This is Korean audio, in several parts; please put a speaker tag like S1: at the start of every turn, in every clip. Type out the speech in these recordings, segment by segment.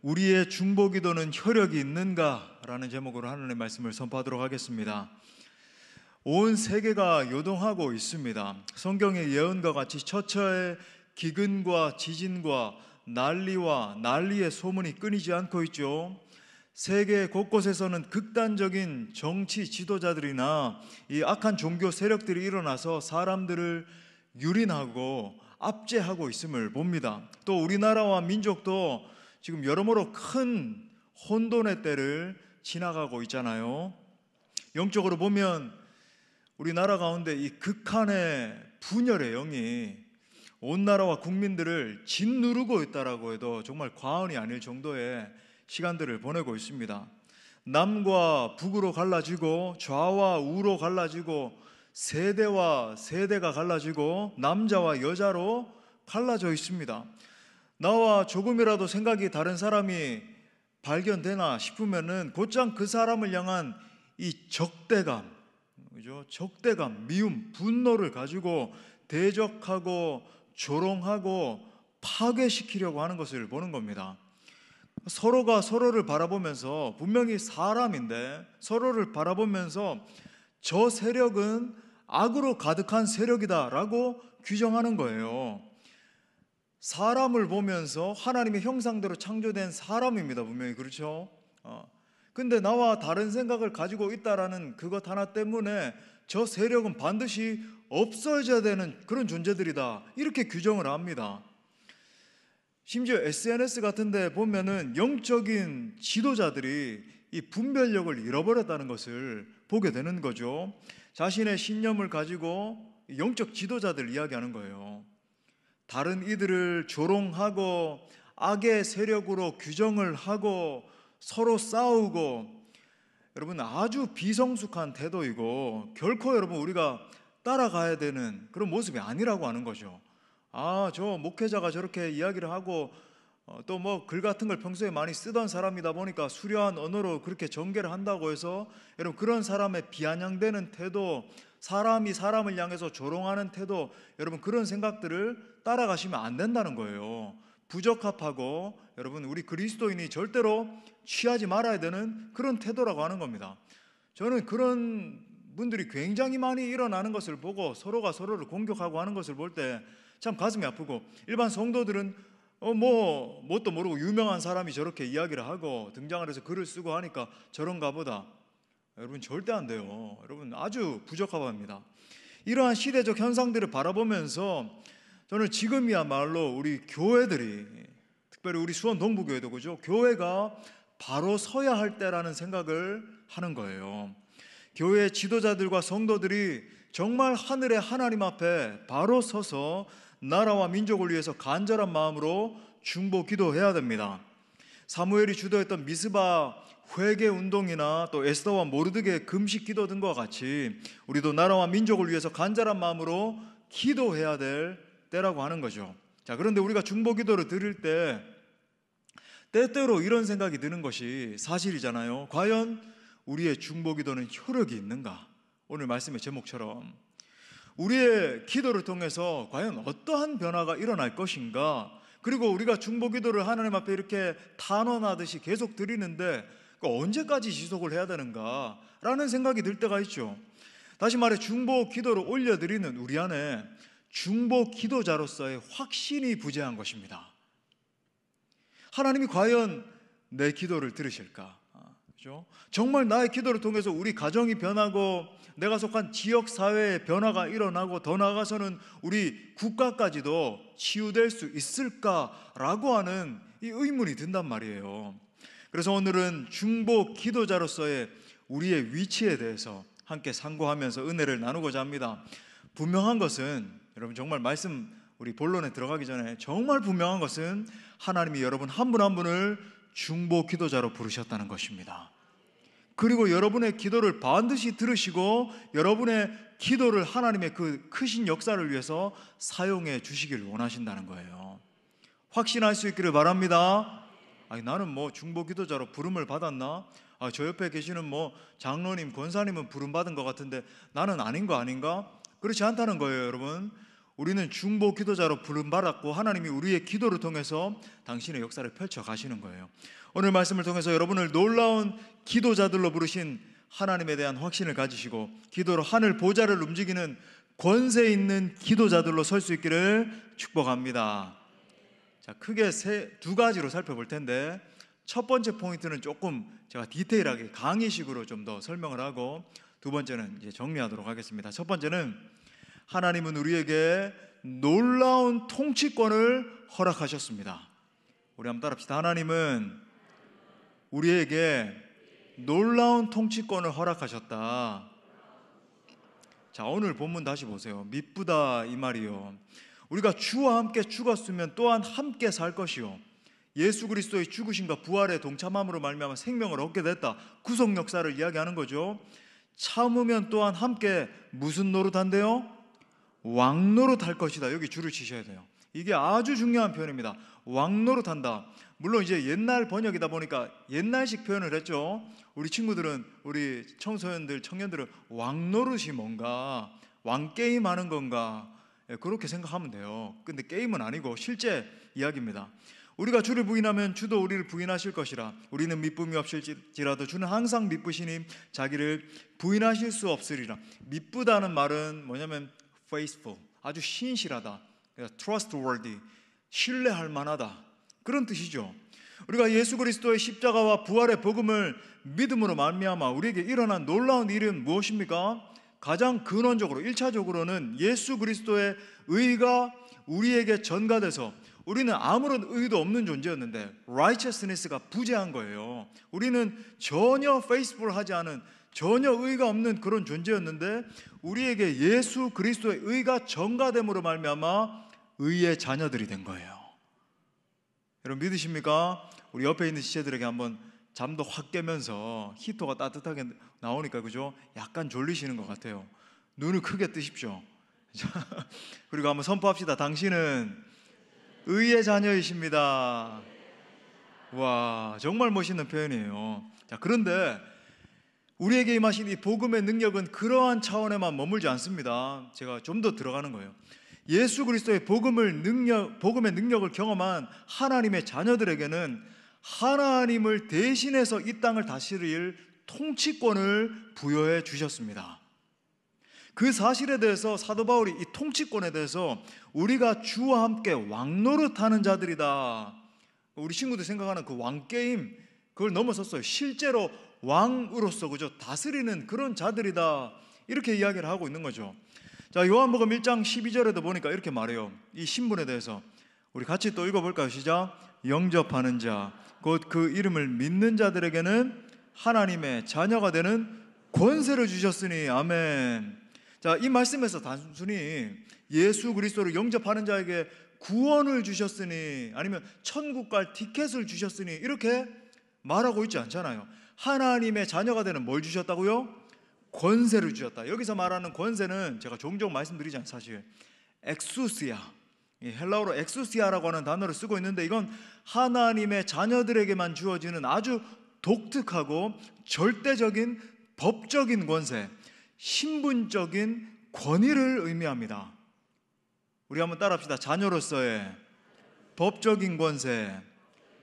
S1: 우리의 중보기도는 효력이 있는가? 라는 제목으로 하나님의 말씀을 선포하도록 하겠습니다. 온 세계가 요동하고 있습니다. 성경의 예언과 같이 처처의 기근과 지진과 난리와 난리의 소문이 끊이지 않고 있죠. 세계 곳곳에서는 극단적인 정치 지도자들이나 이 악한 종교 세력들이 일어나서 사람들을 유린하고 압제하고 있음을 봅니다. 또 우리나라와 민족도 지금 여러모로 큰 혼돈의 때를 지나가고 있잖아요. 영적으로 보면 우리나라 가운데 이 극한의 분열의 영이 온 나라와 국민들을 짓누르고 있다라고 해도 정말 과언이 아닐 정도의 시간들을 보내고 있습니다. 남과 북으로 갈라지고 좌와 우로 갈라지고 세대와 세대가 갈라지고 남자와 여자로 갈라져 있습니다. 나와 조금이라도 생각이 다른 사람이 발견되나 싶으면은 곧장 그 사람을 향한 이 적대감, 그죠? 적대감, 미움, 분노를 가지고 대적하고 조롱하고 파괴시키려고 하는 것을 보는 겁니다. 서로가 서로를 바라보면서 분명히 사람인데 서로를 바라보면서 저 세력은 악으로 가득한 세력이다라고 규정하는 거예요. 사람을 보면서 하나님의 형상대로 창조된 사람입니다. 분명히 그렇죠. 근데 나와 다른 생각을 가지고 있다라는 그것 하나 때문에 저 세력은 반드시 없어져야 되는 그런 존재들이다, 이렇게 규정을 합니다. 심지어 SNS 같은 데 보면은 영적인 지도자들이 이 분별력을 잃어버렸다는 것을 보게 되는 거죠. 자신의 신념을 가지고 영적 지도자들 이야기하는 거예요. 다른 이들을 조롱하고 악의 세력으로 규정을 하고 서로 싸우고, 여러분 아주 비성숙한 태도이고 결코 여러분 우리가 따라가야 되는 그런 모습이 아니라고 하는 거죠. 저 목회자가 저렇게 이야기를 하고 또 뭐 글 같은 걸 평소에 많이 쓰던 사람이다 보니까 수려한 언어로 그렇게 전개를 한다고 해서 여러분 그런 사람의 비아냥대는 태도, 사람이 사람을 향해서 조롱하는 태도, 여러분 그런 생각들을 따라가시면 안 된다는 거예요. 부적합하고 여러분 우리 그리스도인이 절대로 취하지 말아야 되는 그런 태도라고 하는 겁니다. 저는 그런 분들이 굉장히 많이 일어나는 것을 보고 서로가 서로를 공격하고 하는 것을 볼 때 참 가슴이 아프고, 일반 성도들은 뭣도 모르고 유명한 사람이 저렇게 이야기를 하고 등장을 해서 글을 쓰고 하니까 저런가 보다. 여러분 절대 안 돼요. 여러분 아주 부적합합니다. 이러한 시대적 현상들을 바라보면서 저는 지금이야말로 우리 교회들이, 특별히 우리 수원 동부교회도 그죠, 교회가 바로 서야 할 때라는 생각을 하는 거예요. 교회 지도자들과 성도들이 정말 하늘의 하나님 앞에 바로 서서 나라와 민족을 위해서 간절한 마음으로 중보 기도해야 됩니다. 사무엘이 주도했던 미스바 회개 운동이나 또 에스더와 모르드게의 금식 기도 등과 같이 우리도 나라와 민족을 위해서 간절한 마음으로 기도해야 될 때라고 하는 거죠. 자, 그런데 우리가 중보 기도를 드릴 때 때때로 이런 생각이 드는 것이 사실이잖아요. 과연 우리의 중보 기도는 효력이 있는가? 오늘 말씀의 제목처럼 우리의 기도를 통해서 과연 어떠한 변화가 일어날 것인가? 그리고 우리가 중보 기도를 하나님 앞에 이렇게 탄원하듯이 계속 드리는데 언제까지 지속을 해야 되는가? 라는 생각이 들 때가 있죠. 다시 말해 중보 기도를 올려드리는 우리 안에 중보 기도자로서의 확신이 부재한 것입니다. 하나님이 과연 내 기도를 들으실까? 그렇죠? 정말 나의 기도를 통해서 우리 가정이 변하고 내가 속한 지역사회의 변화가 일어나고 더 나아가서는 우리 국가까지도 치유될 수 있을까라고 하는 이 의문이 든단 말이에요. 그래서 오늘은 중보 기도자로서의 우리의 위치에 대해서 함께 상고하면서 은혜를 나누고자 합니다. 분명한 것은, 여러분 정말 말씀 우리 본론에 들어가기 전에 정말 분명한 것은 하나님이 여러분 한 분 한 분을 중보 기도자로 부르셨다는 것입니다. 그리고 여러분의 기도를 반드시 들으시고 여러분의 기도를 하나님의 그 크신 역사를 위해서 사용해 주시길 원하신다는 거예요. 확신할 수 있기를 바랍니다. 나는 뭐 중보 기도자로 부름을 받았나? 저 옆에 계시는 뭐 장로님, 권사님은 부름 받은 것 같은데 나는 아닌 거 아닌가? 그렇지 않다는 거예요, 여러분. 우리는 중보 기도자로 부름받았고 하나님이 우리의 기도를 통해서 당신의 역사를 펼쳐 가시는 거예요. 오늘 말씀을 통해서 여러분을 놀라운 기도자들로 부르신 하나님에 대한 확신을 가지시고 기도로 하늘 보좌를 움직이는 권세 있는 기도자들로 설 수 있기를 축복합니다. 자, 크게 두 가지로 살펴볼 텐데, 첫 번째 포인트는 조금 제가 디테일하게 강의식으로 좀 더 설명을 하고, 두 번째는 이제 정리하도록 하겠습니다. 첫 번째는 하나님은 우리에게 놀라운 통치권을 허락하셨습니다. 우리 한번 따라합시다. 하나님은 우리에게 놀라운 통치권을 허락하셨다. 자, 오늘 본문 다시 보세요. 미쁘다 이 말이요, 우리가 주와 함께 죽었으면 또한 함께 살 것이요, 예수 그리스도의 죽으심과 부활에 동참함으로 말미암아 생명을 얻게 됐다. 구속 역사를 이야기하는 거죠. 참으면 또한 함께 무슨 노릇한대요? 왕노릇할 것이다. 여기 줄을 치셔야 돼요. 이게 아주 중요한 표현입니다. 왕노릇한다. 물론 이제 옛날 번역이다 보니까 옛날식 표현을 했죠. 우리 친구들은, 우리 청소년들, 청년들은 왕노릇이 뭔가, 왕게임 하는 건가, 그렇게 생각하면 돼요. 근데 게임은 아니고 실제 이야기입니다. 우리가 주를 부인하면 주도 우리를 부인하실 것이라. 우리는 미쁨이 없을지라도 주는 항상 미쁘시니 자기를 부인하실 수 없으리라. 미쁘다는 말은 뭐냐면 faithful, 아주 신실하다, trustworthy, 신뢰할 만하다, 그런 뜻이죠. 우리가 예수 그리스도의 십자가와 부활의 복음을 믿음으로 말미암아 우리에게 일어난 놀라운 일은 무엇입니까? 가장 근원적으로 1차적으로는 예수 그리스도의 의가 우리에게 전가돼서 우리는 아무런 의도 없는 존재였는데 righteousness가 부재한 거예요. 우리는 전혀 faithful하지 않은, 전혀 의가 없는 그런 존재였는데 우리에게 예수 그리스도의 의가 전가됨으로 말미암아 의의 자녀들이 된 거예요. 여러분 믿으십니까? 우리 옆에 있는 지체들에게 한번 잠도 확 깨면서 히터가 따뜻하게 나오니까 그죠? 약간 졸리시는 것 같아요. 눈을 크게 뜨십시오. 그리고 한번 선포합시다. 당신은 의의 자녀이십니다. 와, 정말 멋있는 표현이에요. 자, 그런데 우리에게 임하신 이 복음의 능력은 그러한 차원에만 머물지 않습니다. 제가 좀 더 들어가는 거예요. 예수 그리스도의 복음의 능력을 경험한 하나님의 자녀들에게는 하나님을 대신해서 이 땅을 다스릴 통치권을 부여해 주셨습니다. 그 사실에 대해서 사도 바울이 이 통치권에 대해서 우리가 주와 함께 왕노릇하는 자들이다. 우리 친구들 생각하는 그 왕게임, 그걸 넘어섰어요. 실제로 왕으로서 그죠? 다스리는 그런 자들이다. 이렇게 이야기를 하고 있는 거죠. 자, 요한복음 1장 12절에도 보니까 이렇게 말해요. 이 신분에 대해서 우리 같이 또 읽어볼까요? 시작. 영접하는 자, 곧 그 이름을 믿는 자들에게는 하나님의 자녀가 되는 권세를 주셨으니. 아멘. 자, 이 말씀에서 단순히 예수 그리스도를 영접하는 자에게 구원을 주셨으니, 아니면 천국 갈 티켓을 주셨으니 이렇게 말하고 있지 않잖아요. 하나님의 자녀가 되는 뭘 주셨다고요? 권세를 주셨다. 여기서 말하는 권세는 제가 종종 말씀드리잖아요. 사실 엑수시아, 헬라어로 엑수시아라고 하는 단어를 쓰고 있는데 이건 하나님의 자녀들에게만 주어지는 아주 독특하고 절대적인 법적인 권세, 신분적인 권위를 의미합니다. 우리 한번 따라합시다. 자녀로서의 법적인 권세,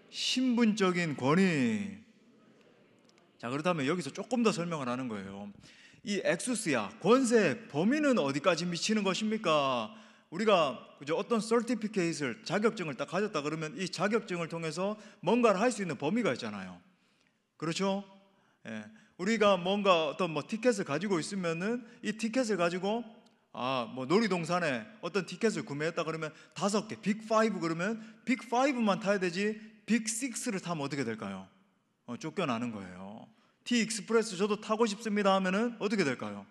S1: 신분적인 권위. 자, 그렇다면 여기서 조금 더 설명을 하는 거예요. 이 엑수시아, 권세의 범위는 어디까지 미치는 것입니까? 우리가 그죠? 어떤 서티피케이트를, 자격증을 딱 가졌다 그러면 이 자격증을 통해서 뭔가를 할 수 있는 범위가 있잖아요. 그렇죠? 예. 우리가 뭔가 어떤 뭐 티켓을 가지고 있으면은 이 티켓을 가지고 뭐 놀이동산에 어떤 티켓을 구매했다 그러면 5개, 빅5 그러면 빅5만 타야 되지 빅6를 타면 어떻게 될까요? 쫓겨나는 거예요. T-익스프레스 저도 타고 싶습니다 하면은 어떻게 될까요?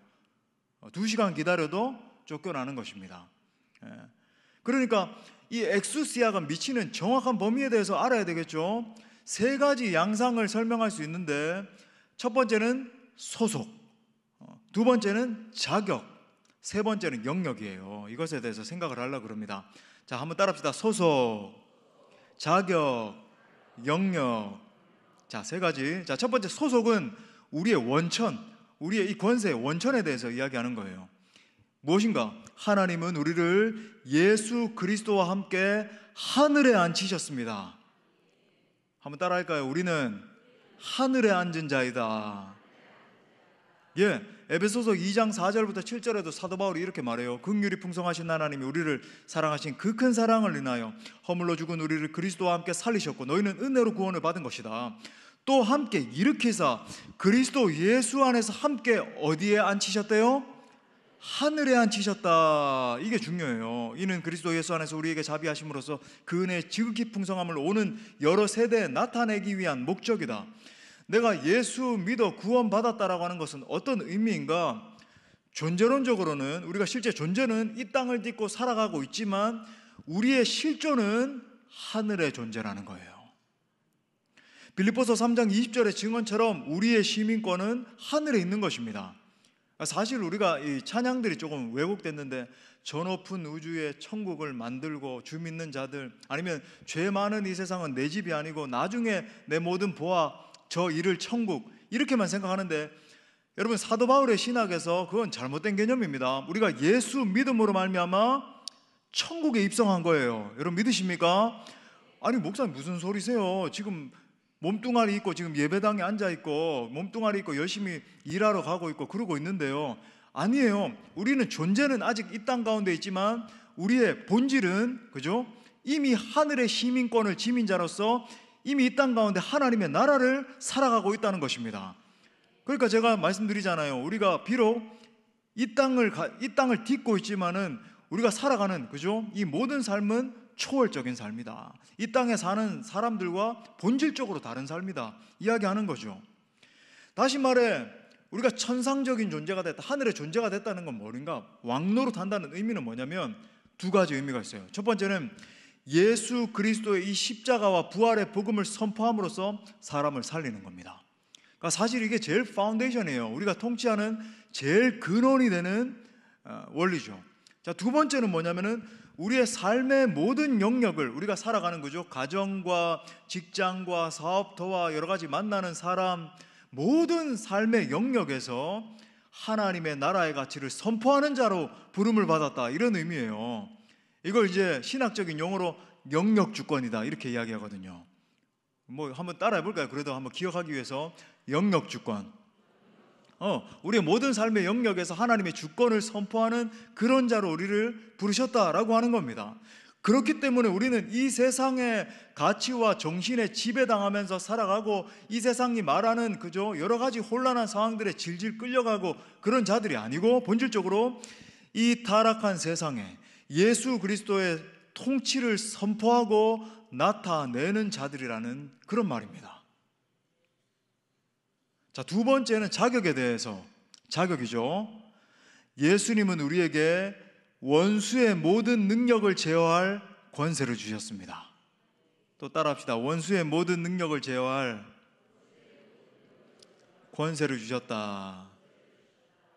S1: 2시간 기다려도 쫓겨나는 것입니다. 그러니까 이 엑수시아가 미치는 정확한 범위에 대해서 알아야 되겠죠. 3가지 양상을 설명할 수 있는데, 첫 번째는 소속, 두 번째는 자격, 세 번째는 영역이에요. 이것에 대해서 생각을 하려고 그럽니다. 자, 한번 따라합시다. 소속, 자격, 영역. 자, 3가지. 자, 첫 번째 소속은 우리의 원천, 우리의 이 권세의 원천에 대해서 이야기하는 거예요. 무엇인가? 하나님은 우리를 예수 그리스도와 함께 하늘에 앉히셨습니다. 한번 따라할까요? 우리는 하늘에 앉은 자이다. 예, 에베소서 2장 4절부터 7절에도 사도 바울이 이렇게 말해요. 긍휼이 풍성하신 하나님이 우리를 사랑하신 그 큰 사랑을 인하여 허물로 죽은 우리를 그리스도와 함께 살리셨고 너희는 은혜로 구원을 받은 것이다. 또 함께 일으키사 그리스도 예수 안에서 함께 어디에 앉히셨대요? 하늘에 앉히셨다. 이게 중요해요. 이는 그리스도 예수 안에서 우리에게 자비하심으로써 그 은혜의 지극히 풍성함을 오는 여러 세대에 나타내기 위한 목적이다. 내가 예수 믿어 구원받았다라고 하는 것은 어떤 의미인가? 존재론적으로는 우리가 실제 존재는 이 땅을 딛고 살아가고 있지만 우리의 실존은 하늘의 존재라는 거예요. 빌립보서 3장 20절의 증언처럼 우리의 시민권은 하늘에 있는 것입니다. 사실 우리가 이 찬양들이 조금 왜곡됐는데 저 높은 우주에 천국을 만들고 주 믿는 자들, 아니면 죄 많은 이 세상은 내 집이 아니고 나중에 내 모든 보아 저 이를 천국, 이렇게만 생각하는데 여러분, 사도 바울의 신학에서 그건 잘못된 개념입니다. 우리가 예수 믿음으로 말미암아 천국에 입성한 거예요. 여러분 믿으십니까? 아니 목사님 무슨 소리세요? 지금 몸뚱아리 있고 지금 예배당에 앉아 있고 몸뚱아리 있고 열심히 일하러 가고 있고 그러고 있는데요. 아니에요. 우리는 존재는 아직 이 땅 가운데 있지만 우리의 본질은, 그죠? 이미 하늘의 시민권을 지닌 자로서 이미 이 땅 가운데 하나님의 나라를 살아가고 있다는 것입니다. 그러니까 제가 말씀드리잖아요. 우리가 비록 이 땅을 딛고 있지만은 우리가 살아가는, 그죠? 이 모든 삶은 초월적인 삶이다. 이 땅에 사는 사람들과 본질적으로 다른 삶이다 이야기하는 거죠. 다시 말해 우리가 천상적인 존재가 됐다, 하늘의 존재가 됐다는 건 뭐인가? 왕노릇한다는 의미는 뭐냐면 두 가지 의미가 있어요. 첫 번째는 예수 그리스도의 이 십자가와 부활의 복음을 선포함으로써 사람을 살리는 겁니다. 그러니까 사실 이게 제일 파운데이션이에요. 우리가 통치하는 제일 근원이 되는 원리죠. 자, 두 번째는 뭐냐면은 우리의 삶의 모든 영역을, 우리가 살아가는 거죠. 가정과 직장과 사업터와 여러 가지 만나는 사람, 모든 삶의 영역에서 하나님의 나라의 가치를 선포하는 자로 부름을 받았다, 이런 의미예요. 이걸 이제 신학적인 용어로 영역주권이다 이렇게 이야기하거든요. 뭐 한번 따라해 볼까요? 그래도 한번 기억하기 위해서. 영역주권, 우리의 모든 삶의 영역에서 하나님의 주권을 선포하는 그런 자로 우리를 부르셨다라고 하는 겁니다. 그렇기 때문에 우리는 이 세상의 가치와 정신에 지배당하면서 살아가고 이 세상이 말하는, 그죠, 여러 가지 혼란한 상황들에 질질 끌려가고 그런 자들이 아니고 본질적으로 이 타락한 세상에 예수 그리스도의 통치를 선포하고 나타내는 자들이라는 그런 말입니다. 자, 두 번째는 자격에 대해서. 자격이죠. 예수님은 우리에게 원수의 모든 능력을 제어할 권세를 주셨습니다. 또 따라합시다. 원수의 모든 능력을 제어할 권세를 주셨다.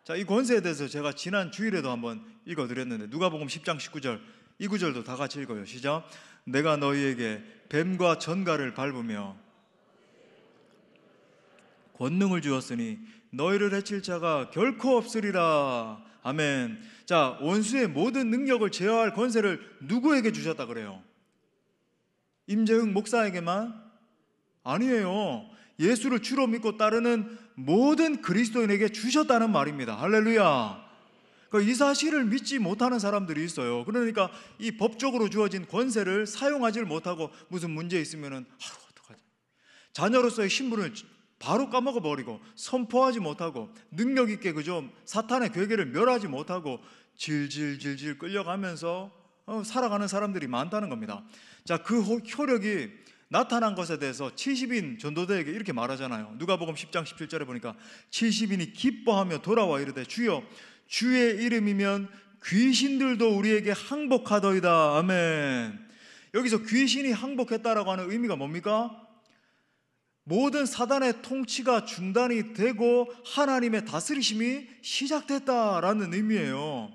S1: 자, 이 권세에 대해서 제가 지난 주일에도 한번 읽어드렸는데 누가복음 10장 19절, 이 구절도 다 같이 읽어요. 시작. 내가 너희에게 뱀과 전갈을 밟으며 권능을 주었으니 너희를 해칠 자가 결코 없으리라. 아멘. 자, 원수의 모든 능력을 제어할 권세를 누구에게 주셨다 그래요? 임재흥 목사에게만? 아니에요. 예수를 주로 믿고 따르는 모든 그리스도인에게 주셨다는 말입니다. 할렐루야. 그러니까 이 사실을 믿지 못하는 사람들이 있어요. 그러니까 이 법적으로 주어진 권세를 사용하지 못하고 무슨 문제 있으면은 어떡하지? 자녀로서의 신분을 바로 까먹어버리고 선포하지 못하고 능력 있게, 그죠, 사탄의 괴계를 멸하지 못하고 질질질질 끌려가면서 살아가는 사람들이 많다는 겁니다. 자, 그 효력이 나타난 것에 대해서 70인 전도대에게 이렇게 말하잖아요. 누가복음 10장 17절에 보니까 70인이 기뻐하며 돌아와 이르되 주여 주의 이름이면 귀신들도 우리에게 항복하더이다. 아멘. 여기서 귀신이 항복했다라고 하는 의미가 뭡니까? 모든 사단의 통치가 중단이 되고 하나님의 다스리심이 시작됐다라는 의미예요.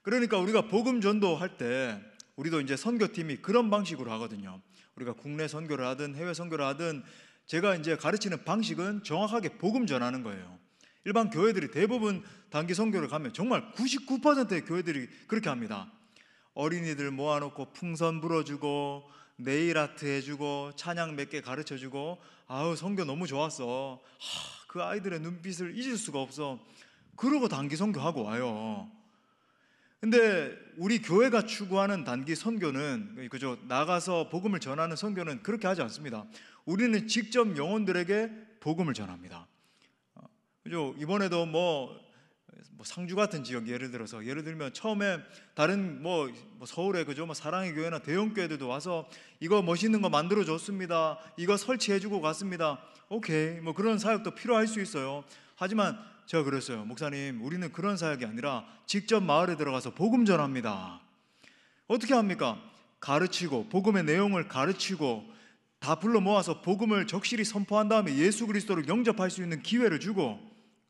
S1: 그러니까 우리가 복음 전도할 때 우리도 이제 선교팀이 그런 방식으로 하거든요. 우리가 국내 선교를 하든 해외 선교를 하든 제가 이제 가르치는 방식은 정확하게 복음 전하는 거예요. 일반 교회들이 대부분 단기 선교를 가면 정말 99%의 교회들이 그렇게 합니다. 어린이들 모아놓고 풍선 불어주고 네일 아트 해주고 찬양 몇 개 가르쳐주고 아우 선교 너무 좋았어. 그 아이들의 눈빛을 잊을 수가 없어. 그러고 단기 선교하고 와요. 근데 우리 교회가 추구하는 단기 선교는 그죠? 나가서 복음을 전하는 선교는 그렇게 하지 않습니다. 우리는 직접 영혼들에게 복음을 전합니다. 그죠? 이번에도 뭐 상주 같은 지역 예를 들면 처음에 다른 서울에 그죠? 사랑의 교회나 대형 교회들도 와서 이거 멋있는 거 만들어 줬습니다. 이거 설치해 주고 갔습니다. 오케이. 그런 사역도 필요할 수 있어요. 하지만 제가 그랬어요. 목사님, 우리는 그런 사역이 아니라 직접 마을에 들어가서 복음 전합니다. 어떻게 합니까? 가르치고 복음의 내용을 가르치고 다 불러 모아서 복음을 적실히 선포한 다음에 예수 그리스도를 영접할 수 있는 기회를 주고,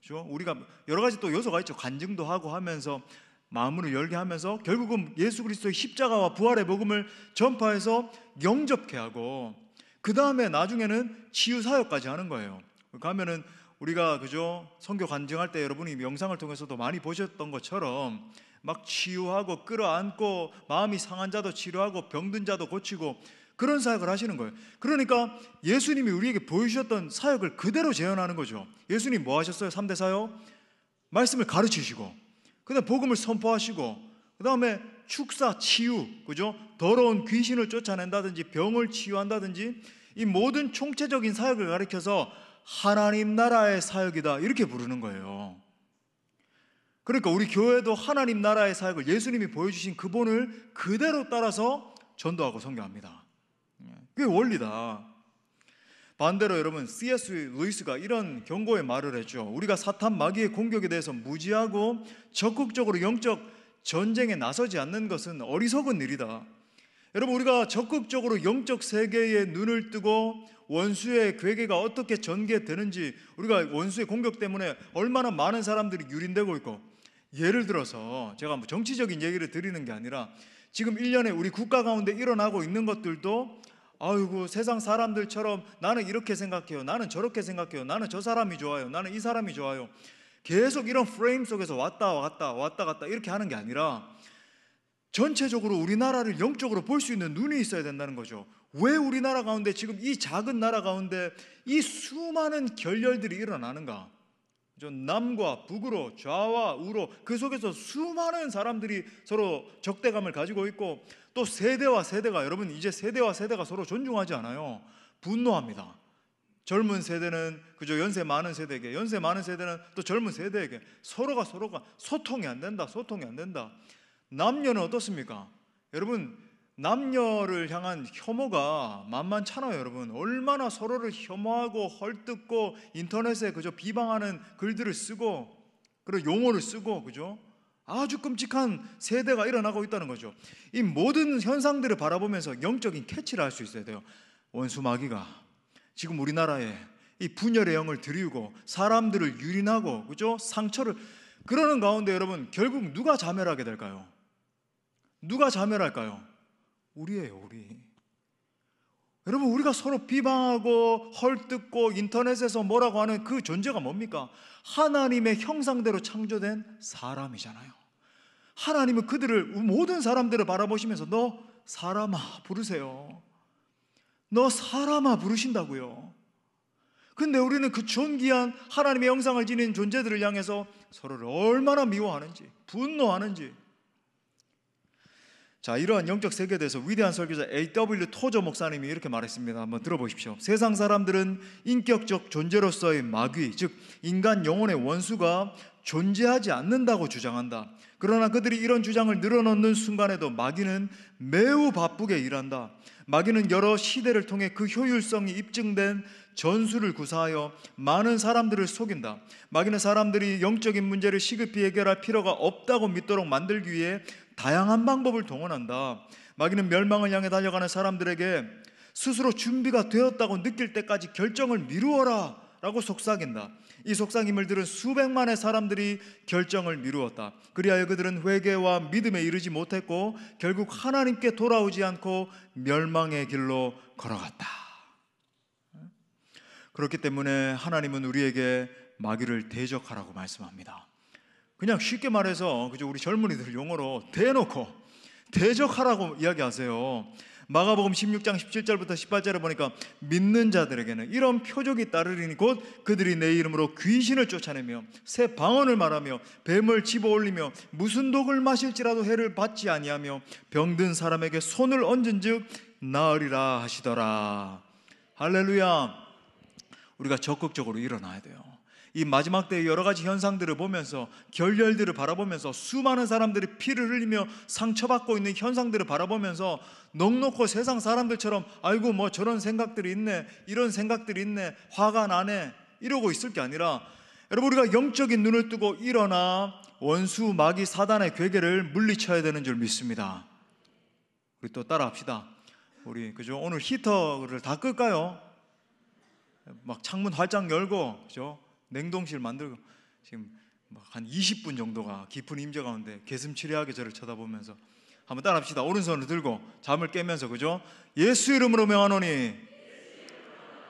S1: 그렇죠? 우리가 여러 가지 또 요소가 있죠. 간증도 하고 하면서 마음을 열게 하면서 결국은 예수 그리스도의 십자가와 부활의 복음을 전파해서 영접케 하고, 그 다음에 나중에는 치유 사역까지 하는 거예요. 가면은 우리가 그죠? 선교 간증할 때 여러분이 영상을 통해서도 많이 보셨던 것처럼 막 치유하고 끌어안고 마음이 상한 자도 치료하고 병든 자도 고치고 그런 사역을 하시는 거예요. 그러니까 예수님이 우리에게 보여주셨던 사역을 그대로 재현하는 거죠. 예수님 뭐 하셨어요? 3대 사역? 말씀을 가르치시고 그 다음에 복음을 선포하시고 그 다음에 축사, 치유, 그죠? 더러운 귀신을 쫓아낸다든지 병을 치유한다든지 이 모든 총체적인 사역을 가리켜서 하나님 나라의 사역이다 이렇게 부르는 거예요. 그러니까 우리 교회도 하나님 나라의 사역을 예수님이 보여주신 그 본을 그대로 따라서 전도하고 선교합니다. 그게 원리다. 반대로 여러분 C.S. 루이스가 이런 경고의 말을 했죠. 우리가 사탄 마귀의 공격에 대해서 무지하고 적극적으로 영적 전쟁에 나서지 않는 것은 어리석은 일이다. 여러분 우리가 적극적으로 영적 세계에 눈을 뜨고 원수의 괴계가 어떻게 전개되는지, 우리가 원수의 공격 때문에 얼마나 많은 사람들이 유린되고 있고, 예를 들어서 제가 정치적인 얘기를 드리는 게 아니라 지금 1년에 우리 국가 가운데 일어나고 있는 것들도 아이고 세상 사람들처럼 나는 이렇게 생각해요, 나는 저렇게 생각해요, 나는 저 사람이 좋아요, 나는 이 사람이 좋아요, 계속 이런 프레임 속에서 왔다 갔다 이렇게 하는 게 아니라 전체적으로 우리나라를 영적으로 볼 수 있는 눈이 있어야 된다는 거죠. 왜 우리나라 가운데 지금 이 작은 나라 가운데 이 수많은 결렬들이 일어나는가? 남과 북으로 좌와 우로 그 속에서 수많은 사람들이 서로 적대감을 가지고 있고, 또 세대와 세대가, 여러분 이제 세대와 세대가 서로 존중하지 않아요. 분노합니다. 젊은 세대는 그저 연세 많은 세대에게, 연세 많은 세대는 또 젊은 세대에게 서로가 소통이 안 된다. 남녀는 어떻습니까? 여러분 남녀를 향한 혐오가 만만찮아요. 여러분 얼마나 서로를 혐오하고 헐뜯고 인터넷에 그저 비방하는 글들을 쓰고 그리고 용어를 쓰고, 그죠? 아주 끔찍한 세대가 일어나고 있다는 거죠. 이 모든 현상들을 바라보면서 영적인 캐치를 할 수 있어야 돼요. 원수 마귀가 지금 우리나라에 이 분열의 영을 들이우고 사람들을 유린하고, 그죠? 상처를 그러는 가운데 여러분 결국 누가 자멸하게 될까요? 누가 자멸할까요? 우리예요, 우리. 여러분 우리가 서로 비방하고 헐뜯고 인터넷에서 뭐라고 하는 그 존재가 뭡니까? 하나님의 형상대로 창조된 사람이잖아요. 하나님은 그들을, 모든 사람들을 바라보시면서 너 사람아 부르세요. 너 사람아 부르신다고요. 근데 우리는 그 존귀한 하나님의 형상을 지닌 존재들을 향해서 서로를 얼마나 미워하는지, 분노하는지. 자, 이러한 영적 세계에 대해서 위대한 설교자 A.W. 토저 목사님이 이렇게 말했습니다. 한번 들어보십시오. 세상 사람들은 인격적 존재로서의 마귀, 즉 인간 영혼의 원수가 존재하지 않는다고 주장한다. 그러나 그들이 이런 주장을 늘어놓는 순간에도 마귀는 매우 바쁘게 일한다. 마귀는 여러 시대를 통해 그 효율성이 입증된 전술을 구사하여 많은 사람들을 속인다. 마귀는 사람들이 영적인 문제를 시급히 해결할 필요가 없다고 믿도록 만들기 위해 다양한 방법을 동원한다. 마귀는 멸망을 향해 달려가는 사람들에게 스스로 준비가 되었다고 느낄 때까지 결정을 미루어라 라고 속삭인다. 이 속삭임을 들은 수백만의 사람들이 결정을 미루었다. 그리하여 그들은 회개와 믿음에 이르지 못했고 결국 하나님께 돌아오지 않고 멸망의 길로 걸어갔다. 그렇기 때문에 하나님은 우리에게 마귀를 대적하라고 말씀합니다. 그냥 쉽게 말해서 그죠? 우리 젊은이들 용어로 대놓고 대적하라고 이야기하세요. 마가복음 16장 17절부터 18절에 보니까 믿는 자들에게는 이런 표적이 따르리니 곧 그들이 내 이름으로 귀신을 쫓아내며 새 방언을 말하며 뱀을 집어올리며 무슨 독을 마실지라도 해를 받지 아니하며 병든 사람에게 손을 얹은즉 나으리라 하시더라. 할렐루야. 우리가 적극적으로 일어나야 돼요. 이 마지막 때의 여러 가지 현상들을 보면서, 결렬들을 바라보면서, 수많은 사람들이 피를 흘리며 상처받고 있는 현상들을 바라보면서 넋놓고 세상 사람들처럼 아이고 뭐 저런 생각들이 있네, 이런 생각들이 있네, 화가 나네 이러고 있을 게 아니라, 여러분 우리가 영적인 눈을 뜨고 일어나 원수 마귀 사단의 괴계를 물리쳐야 되는 줄 믿습니다. 우리 또 따라합시다. 우리 그죠? 오늘 히터를 다 끌까요? 막 창문 활짝 열고 그죠? 냉동실 만들고 지금 한 20분 정도가 깊은 임재 가운데 개슴츠레하게 저를 쳐다보면서 한번 따라합시다. 오른손을 들고 잠을 깨면서 그죠? 예수 이름으로 명하노니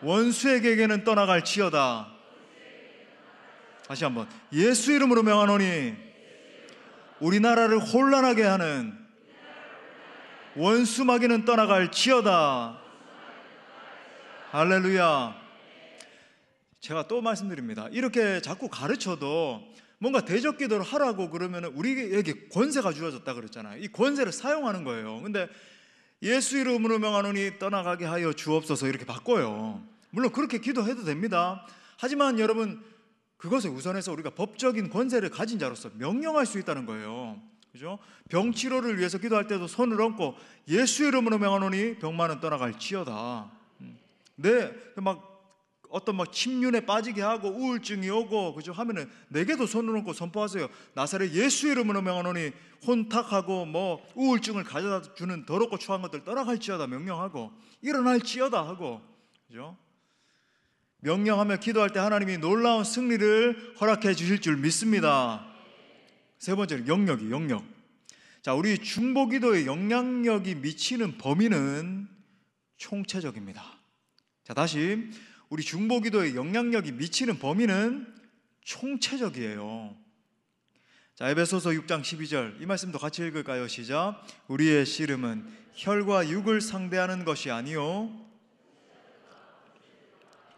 S1: 원수에게는 떠나갈지어다. 다시 한번 예수 이름으로 명하노니 우리나라를 혼란하게 하는 원수 마귀는 떠나갈지어다. 할렐루야. 제가 또 말씀드립니다. 이렇게 자꾸 가르쳐도 뭔가 대적 기도를 하라고 그러면 우리에게 권세가 주어졌다 그랬잖아요. 이 권세를 사용하는 거예요. 근데 예수 이름으로 명하노니 떠나가게 하여 주옵소서 이렇게 바꿔요. 물론 그렇게 기도해도 됩니다. 하지만 여러분 그것을 우선해서 우리가 법적인 권세를 가진 자로서 명령할 수 있다는 거예요. 그죠? 병 치료를 위해서 기도할 때도 손을 얹고 예수 이름으로 명하노니 병만은 떠나갈지어다. 네, 막 어떤 막 침륜에 빠지게 하고 우울증이 오고 그죠 하면은 내게도 손을 얹고 선포하세요. 나사렛 예수 이름으로 명하노니 혼탁하고 뭐 우울증을 가져다 주는 더럽고 추한 것들 떠나갈지어다 명령하고 일어날지어다 하고 그죠? 명령하며 기도할 때 하나님이 놀라운 승리를 허락해 주실 줄 믿습니다. 세 번째는 영역. 자, 우리 중보기도의 영향력이 미치는 범위는 총체적입니다. 자, 다시 우리 중보기도의 영향력이 미치는 범위는 총체적이에요. 자, 에베소서 6장 12절 이 말씀도 같이 읽을까요? 시작. 우리의 씨름은 혈과 육을 상대하는 것이 아니요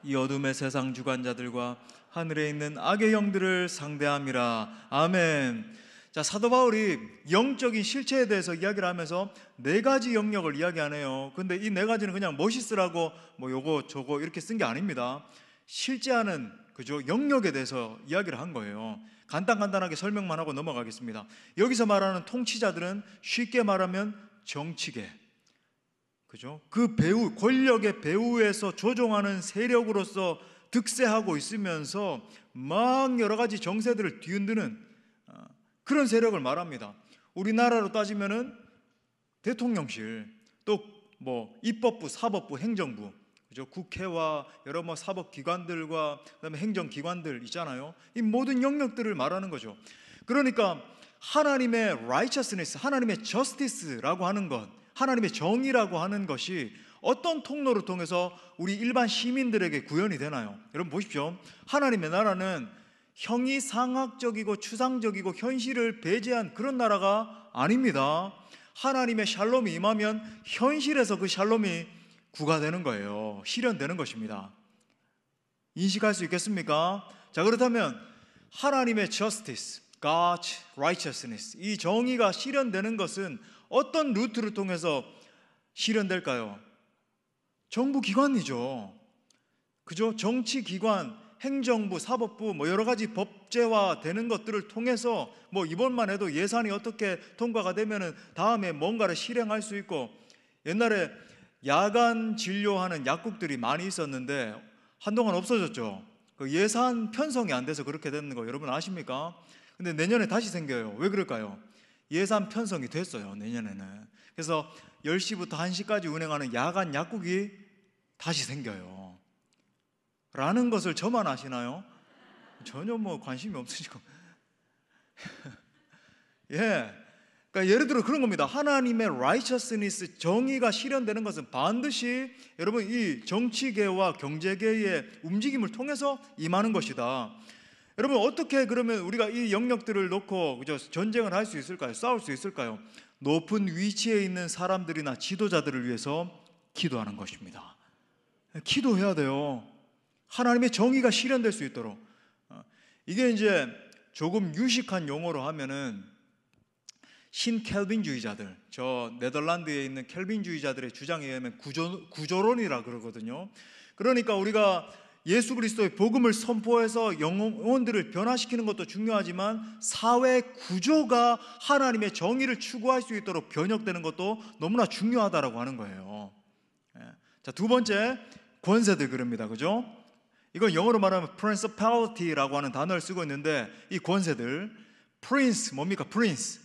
S1: 이 어둠의 세상 주관자들과 하늘에 있는 악의 영들을 상대함이라. 아멘. 자, 사도 바울이 영적인 실체에 대해서 이야기를 하면서 네 가지 영역을 이야기하네요. 근데 이 네 가지는 그냥 멋있으라고 뭐 요거 저거 이렇게 쓴 게 아닙니다. 실제하는 그죠? 영역에 대해서 이야기를 한 거예요. 간단하게 설명만 하고 넘어가겠습니다. 여기서 말하는 통치자들은 쉽게 말하면 정치계, 그죠? 그 배후, 권력의 배후에서 조종하는 세력으로서 득세하고 있으면서 막 여러 가지 정세들을 뒤흔드는 그런 세력을 말합니다. 우리나라로 따지면은 대통령실, 또 뭐 입법부, 사법부, 행정부, 그죠? 국회와 여러 뭐 사법기관들과 그다음에 행정기관들 있잖아요. 이 모든 영역들을 말하는 거죠. 그러니까 하나님의 righteousness, 하나님의 justice라고 하는 것, 하나님의 정의라고 하는 것이 어떤 통로를 통해서 우리 일반 시민들에게 구현이 되나요? 여러분 보십시오. 하나님의 나라는 형이상학적이고 추상적이고 현실을 배제한 그런 나라가 아닙니다. 하나님의 샬롬이 임하면 현실에서 그 샬롬이 구가되는 거예요. 실현되는 것입니다. 인식할 수 있겠습니까? 자, 그렇다면 하나님의 justice, God's righteousness, 이 정의가 실현되는 것은 어떤 루트를 통해서 실현될까요? 정부기관이죠. 그죠? 정치기관, 행정부, 사법부, 뭐 여러 가지 법제화 되는 것들을 통해서 뭐 이번만 해도 예산이 어떻게 통과가 되면은 다음에 뭔가를 실행할 수 있고, 옛날에 야간 진료하는 약국들이 많이 있었는데 한동안 없어졌죠. 그 예산 편성이 안 돼서 그렇게 되는 거 여러분 아십니까? 근데 내년에 다시 생겨요. 왜 그럴까요? 예산 편성이 됐어요, 내년에는. 그래서 10시부터 1시까지 운행하는 야간 약국이 다시 생겨요. 라는 것을 저만 아시나요? 전혀 뭐 관심이 없으시고. 예. 그러니까 예를 들어 그런 겁니다. 하나님의 righteousness, 정의가 실현되는 것은 반드시 여러분 이 정치계와 경제계의 움직임을 통해서 임하는 것이다. 여러분, 어떻게 그러면 우리가 이 영역들을 놓고 그죠? 전쟁을 할 수 있을까요? 싸울 수 있을까요? 높은 위치에 있는 사람들이나 지도자들을 위해서 기도하는 것입니다. 기도해야 돼요. 하나님의 정의가 실현될 수 있도록. 이게 이제 조금 유식한 용어로 하면은 신켈빈주의자들, 저 네덜란드에 있는 켈빈주의자들의 주장에 의하면 구조론이라 그러거든요. 그러니까 우리가 예수 그리스도의 복음을 선포해서 영혼들을 변화시키는 것도 중요하지만 사회 구조가 하나님의 정의를 추구할 수 있도록 변혁되는 것도 너무나 중요하다라고 하는 거예요. 자, 두 번째, 권세들 그럽니다. 그죠? 이건 영어로 말하면 principality라고 하는 단어를 쓰고 있는데, 이 권세들, prince 뭡니까? prince